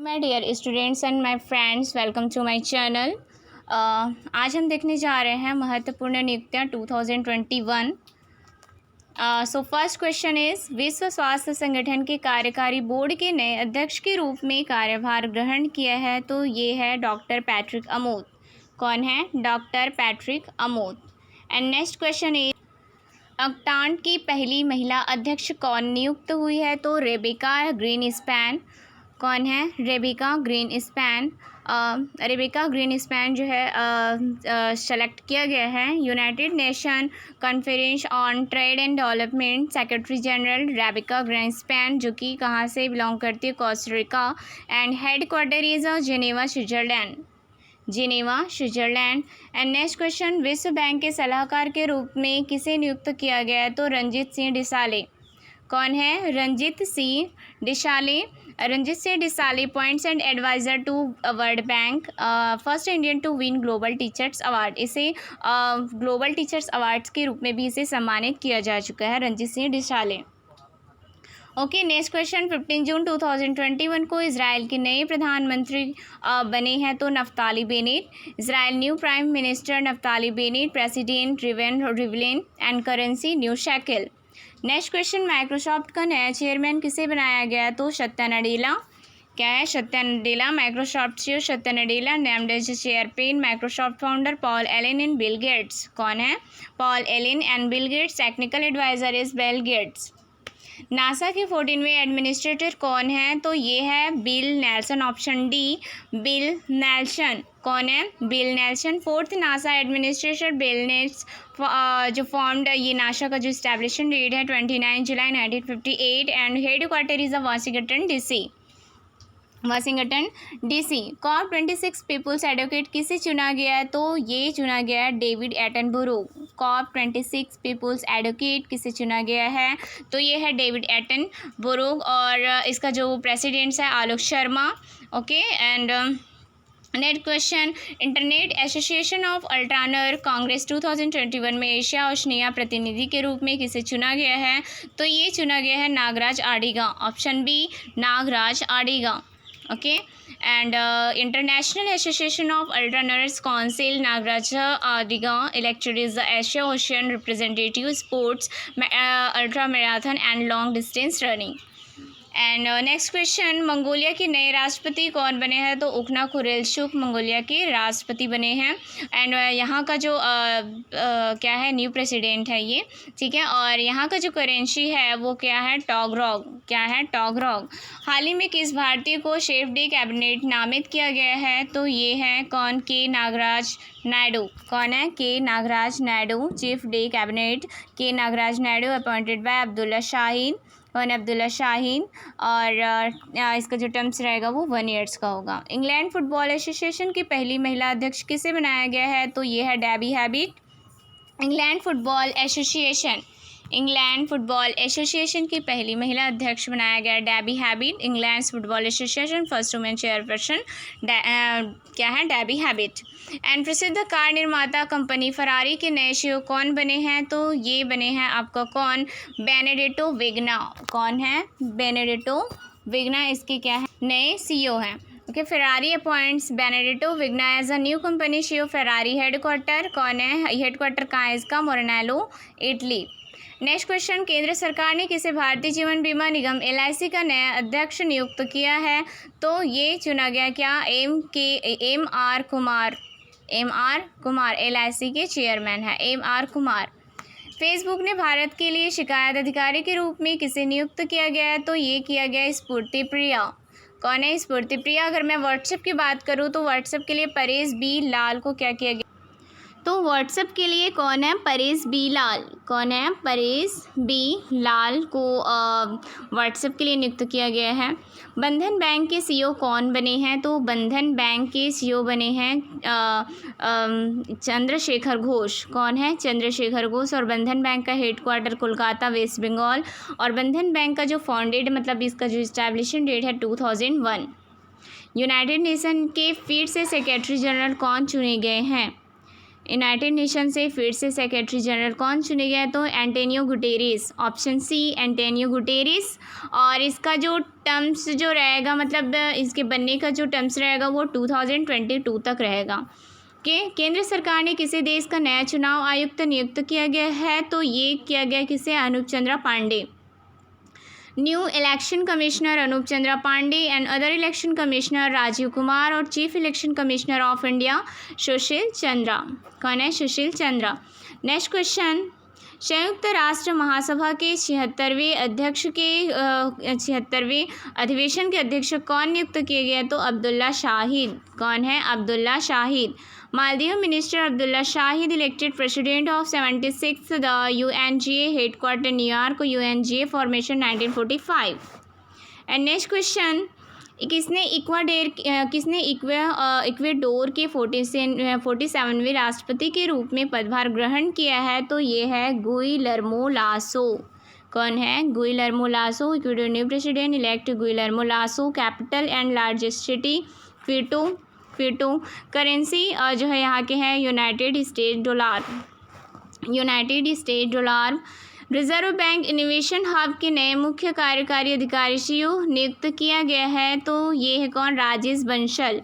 My dear students and my friends, welcome to my channel. आज हम देखने जा रहे हैं महत्वपूर्ण नियुक्तियां 2021। सो फर्स्ट क्वेश्चन इज, विश्व स्वास्थ्य संगठन के कार्यकारी बोर्ड के नए अध्यक्ष के रूप में कार्यभार ग्रहण किया है, तो ये है डॉक्टर पैट्रिक अमोद। कौन है? Doctor Patrick Amoth. And next question is, ऑक्टान की पहली महिला अध्यक्ष कौन नियुक्त हुई है? तो रेबिका ग्रीनस्पैन। कौन है? Rebecca Greenspan. रेबिका ग्रीनस्पैन जो है सेलेक्ट किया गया है। United Nation conference on trade and development secretary general Rebeca Grynspan, जो कि कहाँ से बिलोंग करती है? Costa Rica. And head quarter is Geneva, Switzerland. Geneva, Switzerland. And next question, विश्व बैंक के सलाहकार के रूप में किसे नियुक्त किया गया है? तो रंजीत सिंह डिसाले। कौन है? Ranjit Singh Disale. Ranjit Singh Disale points and adviser to World Bank, first Indian to win global teachers award. इसे ग्लोबल टीचर्स अवार्ड्स के रूप में भी इसे सम्मानित किया जा चुका है, Ranjit Singh Disale. Okay, next question, 15 जून 2021 को इजराइल के नए प्रधानमंत्री बने हैं, तो Naftali Bennett. Israel new prime minister Naftali Bennett, president Rivlin and currency new shekel. Next question, Microsoft का नया चेयरमैन किसे बनाया गया? तो सत्या नडेला। क्या है? Satya Nadella. Microsoft CEO Satya Nadella named as chairman. Microsoft founder Paul Allen and Bill Gates. कौन है? Paul Allen and Bill Gates. Technical adviser is Bill Gates. NASA के 14वें एडमिनिस्ट्रेटर कौन है? तो ये है Bill Nelson, option D, Bill Nelson. कौन है? Bill Nelson. Fourth NASA administrator Bill नेट्स, जो फॉर्म्ड, ये नासा का जो इस्टेब्लिशमेंट डेट है 29 जुलाई 1958 and head quarter is Washington DC. Washington DC. COP 26 people's advocate किसे चुना गया है? तो ये चुना गया है David Attenborough. COP 26 people's advocate किसे चुना गया है? तो ये है डेविड एटनबरो, और इसका जो प्रेसिडेंट्स है Alok Sharma. Okay, and next question, internet association of ultrarunner congress 2021 में एशिया ओशनिया प्रतिनिधि के रूप में किसे चुना गया है? तो ये चुना गया है Nagraj Adiga, option B, Nagraj Adiga. Okay, and international association of ultrarunners council Nagraj Adiga elected is the Asia ocean representative sports ultra marathon and long distance running. And next question, Mongolia के नए राष्ट्रपति कौन बने हैं? तो उखना खुरेलसुख मंगोलिया के राष्ट्रपति बने हैं। एंड यहाँ का जो क्या है, न्यू प्रेसिडेंट है ये, ठीक है। और यहाँ का जो करेंसी है वो क्या है? टॉगरॉग। क्या है? टॉगरॉग। हाल ही में किस भारतीय को शेफ डे कैबिनेट नामित किया गया है? तो ये है कौन? के नागराज नायडू। कौन है? K Nagaraj Naidu. Chief de cabinet K Nagaraj Naidu appointed by Abdullah Shaheen, Abdullah Shaheen. और इसका जो टर्म्स रहेगा वो 1 ईयर्स का होगा। इंग्लैंड फुटबॉल एसोसिएशन की पहली महिला अध्यक्ष किसे बनाया गया है? तो ये है Debbie Hewitt. England football association, England football association की पहली महिला अध्यक्ष बनाया गया Debbie Hewitt. England football association first women chairperson क्या है? Debbie Hewitt. एंड प्रसिद्ध कार निर्माता कंपनी फरारी के नए सीईओ कौन बने हैं? तो ये बने हैं आपका कौन? बेनेडिटो विग्ना। कौन है? बेनेडिटो विग्ना इसके क्या है? नए सीईओ हैं। Okay, Ferrari appoints Benedetto Vigna as a new company CEO Ferrari. Headquarter कौन है? हेडक्वार्टर कहाँ है इसका? मोरनेलो, इटली। नेक्स्ट क्वेश्चन, केंद्र सरकार ने किसे भारतीय जीवन बीमा निगम LIC का नया अध्यक्ष नियुक्त किया है? तो ये चुना गया क्या? M.R. Kumar. M.R. Kumar LIC के चेयरमैन है, M.R. कुमार। फेसबुक ने भारत के लिए शिकायत अधिकारी के रूप में किसे नियुक्त किया गया है? तो ये किया गया स्फूर्ति प्रिया। कौन है? स्फूर्ति प्रिया। अगर मैं व्हाट्सएप की बात करूँ तो व्हाट्सएप के लिए परेश बी लाल को क्या किया गया? तो व्हाट्सएप के लिए कौन है? परेश बी लाल। कौन है? परेश बी लाल को व्हाट्सएप के लिए नियुक्त किया गया है। बंधन बैंक के सीईओ कौन बने हैं? तो बंधन बैंक के सीईओ बने हैं चंद्रशेखर घोष। कौन है? चंद्रशेखर घोष। और बंधन बैंक का हेडक्वार्टर कोलकाता, वेस्ट बंगाल। और बंधन बैंक का जो फाउंडेड, मतलब इसका जो इस्टेब्लिशमेंट डेट है 2001। यूनाइटेड नेशन के फिर से सेक्रेटरी जनरल कौन चुने गए हैं? यूनाइटेड नेशन से फिर से सेक्रेटरी जनरल कौन चुने गए? तो Antonio Guterres, option C Antonio Guterres. और इसका जो टर्म्स जो रहेगा, मतलब इसके बनने का जो टर्म्स रहेगा वो 2022 तक रहेगा। केंद्र सरकार ने किसी देश का नया चुनाव आयुक्त नियुक्त किया गया है? तो ये किया गया किसे? Anoop Chandra Pandey. New election commissioner Anoop Chandra Pandey and other election commissioner Rajiv Kumar और chief election commissioner of India Sushil Chandra. कौन है? सुशील चंद्रा। नेक्स्ट क्वेश्चन, संयुक्त राष्ट्र महासभा के 76वें अधिवेशन के अध्यक्ष कौन नियुक्त किए गए? तो अब्दुल्ला शाहिद। कौन है? Abdulla Shahid. Maldives minister Abdulla Shahid elected president of 76 the UNGA headquarter New York, UNGA formation 1945। And next question, किसने इक्वेडोर के 47वें राष्ट्रपति के रूप में पदभार ग्रहण किया है? तो ये है गुइलर्मो लासो। कौन है? Guillermo Lasso. Ecuador new president elect Guillermo Lasso. Capital and largest city Quito. Currency जो है यहाँ के हैं United State dollar. Reserve Bank innovation hub के नए मुख्य कार्यकारी अधिकारी सीईओ नियुक्त किया गया है? तो ये है कौन? राजेश बंसल।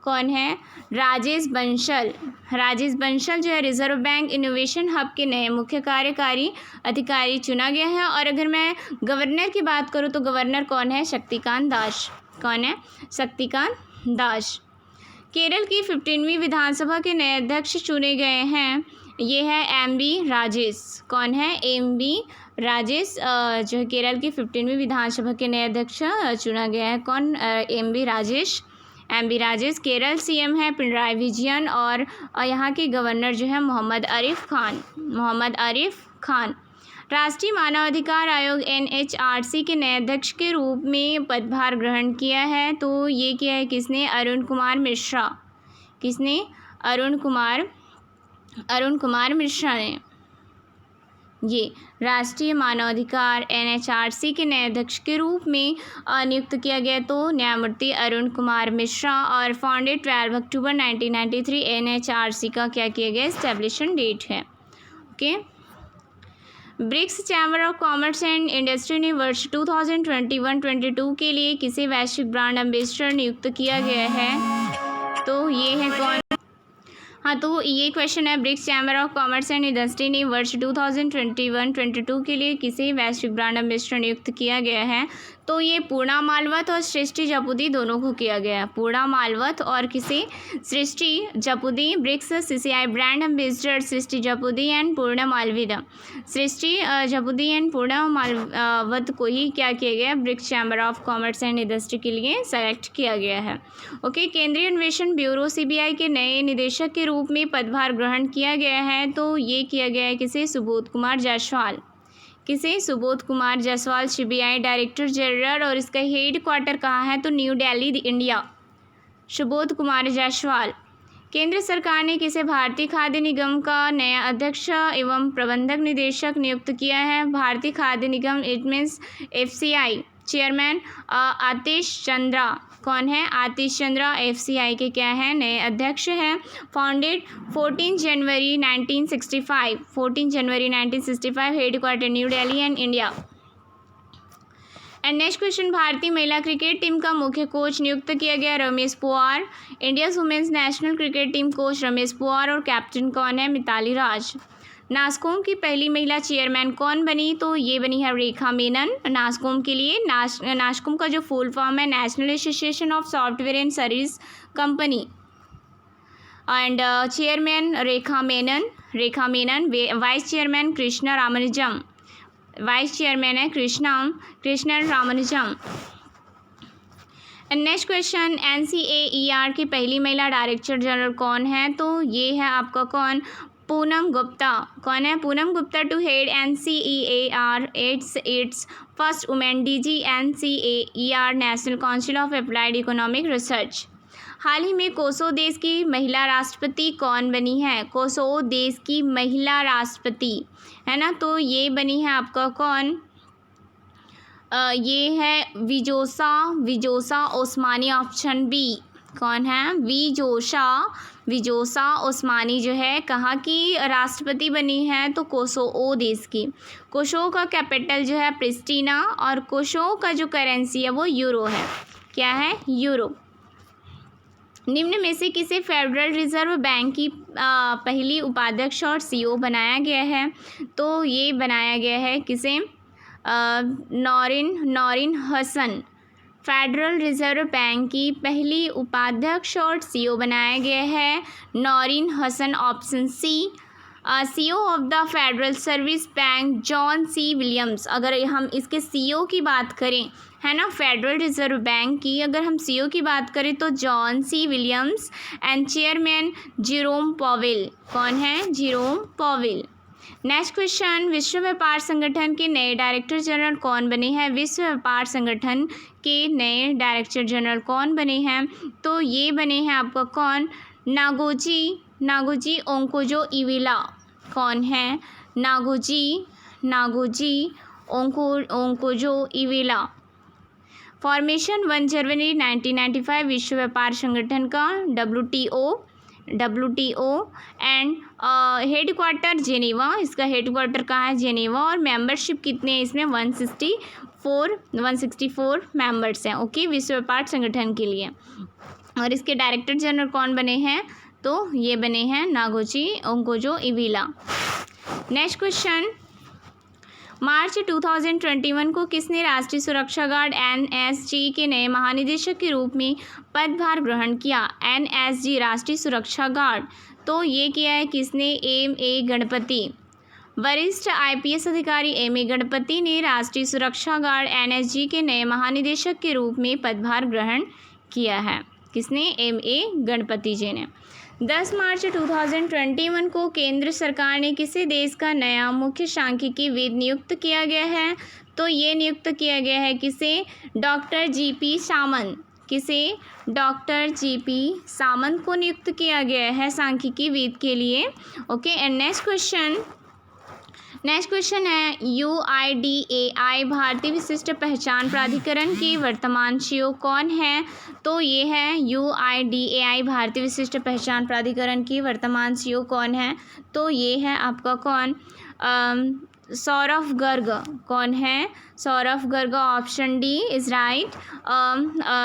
कौन है? राजेश बंसल जो है रिजर्व बैंक इनोवेशन हब के नए मुख्य कार्यकारी अधिकारी चुना गया है। और अगर मैं गवर्नर की बात करूँ तो गवर्नर कौन है? शक्तिकांत दास। कौन है? शक्तिकांत दास। केरल की 15वीं विधानसभा के नए अध्यक्ष चुने गए हैं? ये है MB राजेश। कौन है? MB राजेश जो है केरल की 15वीं विधानसभा के नए अध्यक्ष चुना गया है। कौन? MB राजेश। केरल CM है पिनराई विजयन और यहाँ के गवर्नर जो है मोहम्मद आरिफ खान। राष्ट्रीय मानवाधिकार आयोग NHRC के नए अध्यक्ष के रूप में पदभार ग्रहण किया है? तो ये किया है किसने? अरुण कुमार मिश्रा। किसने? अरुण कुमार मिश्रा ने ये राष्ट्रीय मानवाधिकार NHRC के नए अध्यक्ष के रूप में नियुक्त किया गया। तो न्यायमूर्ति अरुण कुमार मिश्रा। और फाउंडेड 12 अक्टूबर 1993 NHRC का क्या किया गया? एस्टेब्लिशन डेट है। Okay. BRICS chamber of commerce and industry ने वर्ष 2021-22 के लिए किसे वैश्विक ब्रांड एम्बेसडर नियुक्त किया गया है? तो ये है कौन? हाँ, तो ये क्वेश्चन है, BRICS chamber of commerce and industry ने वर्ष 2021-22 के लिए किसे वैश्विक ब्रांड एम्बेसडर नियुक्त किया गया है? तो ये पूर्णा मालवत और सृष्टि जपुदी दोनों को किया गया है। पूर्णा मालवत और किसे? Srishti Jupudi. BRICS CCI brand ambassador Srishti Jupudi and Purna Malviya. Srishti Jupudi and Purna Malavath को ही क्या किया गया? BRICS chamber of commerce and industry के लिए सेलेक्ट किया गया है। ओके। केंद्रीय अन्वेषण ब्यूरो CBI के नए निदेशक के रूप में पदभार ग्रहण किया गया है? तो ये किया गया है किसे? सुबोध कुमार जायसवाल। किसे? Subodh Kumar Jaiswal CBI director general. और इसका हेड क्वार्टर कहाँ है? तो न्यू दिल्ली, इंडिया। सुबोध कुमार जायसवाल। केंद्र सरकार ने किसे भारतीय खाद्य निगम का नया अध्यक्ष एवं प्रबंधक निदेशक नियुक्त किया है? भारतीय खाद्य निगम इट मीन्स FCI चेयरमैन आतिश चंद्रा। कौन है? आतिश चंद्रा FCI के क्या है? नए अध्यक्ष हैं। Founded 14 January 1965 headquarter new Delhi and India. And next question, भारतीय महिला क्रिकेट टीम का मुख्य कोच नियुक्त किया गया? Ramesh Powar. India's women's national cricket team coach Ramesh Powar और कैप्टन कौन है? मिताली राज। नासकॉम की पहली महिला चेयरमैन कौन बनी? तो ये बनी है रेखा मेनन। नासकॉम के लिए नासकॉम का जो फुल फॉर्म है national association of software and service company. And chairman Rekha Menon. Vice chairman Krishna Ramanujam. Vice chairman है Krishna Ramanujam. And next question, NCAER की पहली महिला डायरेक्टर जनरल कौन है? तो ये है आपका कौन? पूनम गुप्ता। कौन है? Poonam Gupta to head NCAER its first women DG NCAER national council of applied economic research. हाल ही में कोसोवो देश की महिला राष्ट्रपति कौन बनी है? कोसोवो देश की महिला राष्ट्रपति है ना, तो ये बनी है आपका कौन? ये है विजोसा ओस्मानी, ऑप्शन बी। कौन है? विजोसा ओस्मानी जो है कहाँ की राष्ट्रपति बनी है? तो कोसोवो देश की। कोसोवो का कैपिटल जो है प्रिस्टीना, और कोसोवो का जो करेंसी है वो यूरो है। क्या है? यूरो। निम्न में से किसे फेडरल रिजर्व बैंक की पहली उपाध्यक्ष और सीईओ बनाया गया है? तो ये बनाया गया है किसे? Naureen Hassan. Federal reserve bank की पहली उपाध्यक्ष और सीईओ बनाया गया है Naureen Hassan. Option C. CEO of the federal service bank John C Williams. अगर हम इसके सीईओ की बात करें, है ना, फेडरल रिजर्व बैंक की अगर हम सीईओ की बात करें तो John C Williams. And chairman Jerome Powell. कौन है? Jerome Powell. नेक्स्ट क्वेश्चन, विश्व व्यापार संगठन के नए डायरेक्टर जनरल कौन बने हैं? विश्व व्यापार संगठन के नए डायरेक्टर जनरल कौन बने हैं? तो ये बने हैं आपका कौन? नागोजी ओंकोजो इविला। कौन है? नागोजी ओंकोजो इविला। फॉर्मेशन 1 जनवरी 1995 विश्व व्यापार संगठन का, WTO एंड हेडक्वार्टर जेनेवा। इसका हेडक्वार्टर कहाँ है? जेनेवा। और मेंबरशिप कितने हैं इसमें? 164 मेंबर्स हैं। ओके, विश्व व्यापार संगठन के लिए। और इसके डायरेक्टर जनरल कौन बने हैं? तो ये बने हैं नागोजी ओंकोजो इविला। नेक्स्ट क्वेश्चन, मार्च 2021 को किसने राष्ट्रीय सुरक्षा गार्ड NSG के नए महानिदेशक के रूप में पदभार ग्रहण किया? NSG राष्ट्रीय सुरक्षा गार्ड, तो ये किया है किसने? MA गणपति। वरिष्ठ IPS अधिकारी MA गणपति ने राष्ट्रीय सुरक्षा गार्ड NSG के नए महानिदेशक के रूप में पदभार ग्रहण किया है। किसने? MA गणपति जी ने। 10 मार्च 2021 को केंद्र सरकार ने किसी देश का नया मुख्य सांख्यिकीविद नियुक्त किया गया है? तो ये नियुक्त किया गया है किसे? डॉक्टर GP सामंत। किसे? डॉक्टर GP सामंत को नियुक्त किया गया है सांख्यिकीविद के लिए। ओके, एंड नेक्स्ट क्वेश्चन है UIDAI भारतीय विशिष्ट पहचान प्राधिकरण के वर्तमान CEO कौन है? तो ये है UIDAI भारतीय विशिष्ट पहचान प्राधिकरण की वर्तमान CEO कौन है? तो ये है आपका कौन? सौरभ गर्ग। कौन है? Saurabh Garg. Option D is right.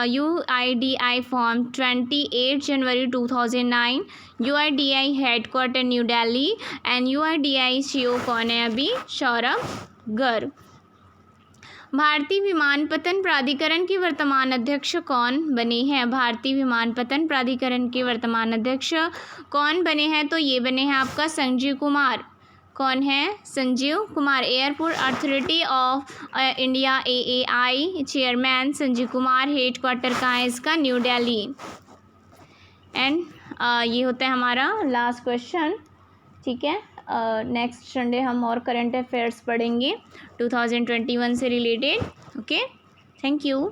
UIDAI form 28 January 2009। UIDAI headquarter new Delhi and UIDAI CEO कौन है अभी? सौरभ गर्ग। भारतीय विमानपत्तन प्राधिकरण के वर्तमान अध्यक्ष कौन बने हैं? भारतीय विमानपत्तन प्राधिकरण के वर्तमान अध्यक्ष कौन बने हैं? तो ये बने हैं आपका संजीव कुमार। कौन है? Sanjeev Kumar. Airport authority of India AAI chairman Sanjeev Kumar. Headquarter कहाँ है इसका? न्यू दिल्ली। एंड ये होता है हमारा लास्ट क्वेश्चन। ठीक है, नेक्स्ट संडे हम और करंट अफेयर्स पढ़ेंगे 2021 से रिलेटेड। Okay, thank you.